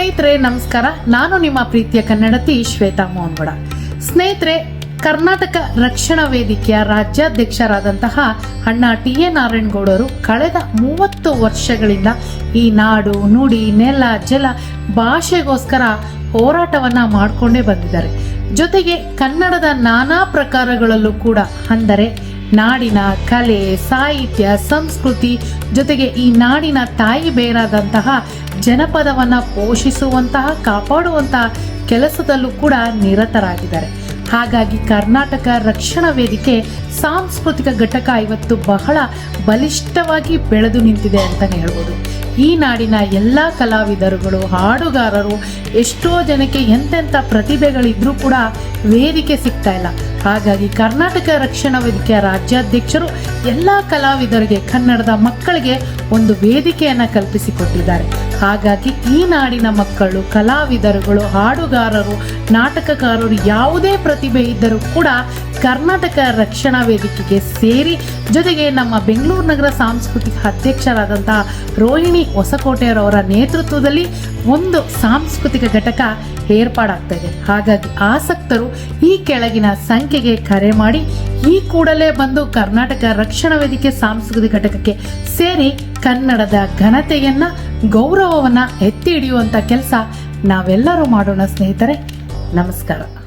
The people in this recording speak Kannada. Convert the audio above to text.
ಸ್ನೇಹಿತರೆ ನಮಸ್ಕಾರ. ನಾನು ನಿಮ್ಮ ಪ್ರೀತಿಯ ಕನ್ನಡತಿ ಶ್ವೇತಾ ಮೋಹನ್ಗೌಡ. ಸ್ನೇಹಿತರೆ, ಕರ್ನಾಟಕ ರಕ್ಷಣಾ ವೇದಿಕೆಯ ರಾಜ್ಯಾಧ್ಯಕ್ಷರಾದಂತಹ ಅಣ್ಣ ಟಿ.ಎ. ನಾರಾಯಣಗೌಡರು ಕಳೆದ 30 ವರ್ಷಗಳಿಂದ ಈ ನಾಡು, ನುಡಿ, ನೆಲ, ಜಲ, ಭಾಷೆಗೋಸ್ಕರ ಹೋರಾಟವನ್ನ ಮಾಡಿಕೊಂಡೇ ಬಂದಿದ್ದಾರೆ. ಜೊತೆಗೆ ಕನ್ನಡದ ನಾನಾ ಪ್ರಕಾರಗಳಲ್ಲೂ ಕೂಡ, ಅಂದರೆ ನಾಡಿನ ಕಲೆ, ಸಾಹಿತ್ಯ, ಸಂಸ್ಕೃತಿ, ಜೊತೆಗೆ ಈ ನಾಡಿನ ತಾಯಿ ಬೇರಾದಂತಹ ಜನಪದವನ್ನ ಪೋಷಿಸುವಂತಹ, ಕಾಪಾಡುವಂತಹ ಕೆಲಸದಲ್ಲೂ ಕೂಡ ನಿರತರಾಗಿದ್ದಾರೆ. ಹಾಗಾಗಿ ಕರ್ನಾಟಕ ರಕ್ಷಣಾ ವೇದಿಕೆ ಸಾಂಸ್ಕೃತಿಕ ಘಟಕ ಇವತ್ತು ಬಹಳ ಬಲಿಷ್ಠವಾಗಿ ಬೆಳೆದು ನಿಂತಿದೆ ಅಂತಲೇ ಹೇಳ್ಬೋದು. ಈ ನಾಡಿನ ಎಲ್ಲ ಕಲಾವಿದರುಗಳು, ಹಾಡುಗಾರರು, ಎಷ್ಟೋ ಜನಕ್ಕೆ ಎಂತೆಂಥ ಪ್ರತಿಭೆಗಳಿದ್ರೂ ಕೂಡ ವೇದಿಕೆ ಸಿಗ್ತಾ ಇಲ್ಲ. ಹಾಗಾಗಿ ಕರ್ನಾಟಕ ರಕ್ಷಣಾ ವೇದಿಕೆಯ ರಾಜ್ಯಾಧ್ಯಕ್ಷರು ಎಲ್ಲ ಕಲಾವಿದರಿಗೆ, ಕನ್ನಡದ ಮಕ್ಕಳಿಗೆ ಒಂದು ವೇದಿಕೆಯನ್ನು ಕಲ್ಪಿಸಿಕೊಟ್ಟಿದ್ದಾರೆ. ಹಾಗಾಗಿ ಈ ನಾಡಿನ ಮಕ್ಕಳು, ಕಲಾವಿದರುಗಳು, ಹಾಡುಗಾರರು, ನಾಟಕಕಾರರು, ಯಾವುದೇ ಪ್ರತಿಭೆ ಇದ್ದರೂ ಕೂಡ ಕರ್ನಾಟಕ ರಕ್ಷಣಾ ವೇದಿಕೆಗೆ ಸೇರಿ, ಜೊತೆಗೆ ನಮ್ಮ ಬೆಂಗಳೂರು ನಗರ ಸಾಂಸ್ಕೃತಿಕ ಅಧ್ಯಕ್ಷರಾದಂತಹ ರೋಹಿಣಿ ಹೊಸಕೋಟೆಯವರ ನೇತೃತ್ವದಲ್ಲಿ ಒಂದು ಸಾಂಸ್ಕೃತಿಕ ಘಟಕ ಏರ್ಪಾಡಾಗ್ತಾ ಇದೆ. ಹಾಗಾಗಿ ಆಸಕ್ತರು ಈ ಕೆಳಗಿನ ಸಂಖ್ಯೆಗೆ ಕರೆ ಮಾಡಿ ಈ ಕೂಡಲೇ ಬಂದು ಕರ್ನಾಟಕ ರಕ್ಷಣಾ ವೇದಿಕೆ ಸಾಂಸ್ಕೃತಿಕ ಘಟಕಕ್ಕೆ ಸೇರಿ ಕನ್ನಡದ ಘನತೆಯನ್ನ, ಗೌರವವನ್ನ ಎತ್ತಿ ಹಿಡಿಯುವಂತ ಕೆಲಸ ನಾವೆಲ್ಲರೂ ಮಾಡೋಣ ಸ್ನೇಹಿತರೆ. ನಮಸ್ಕಾರ.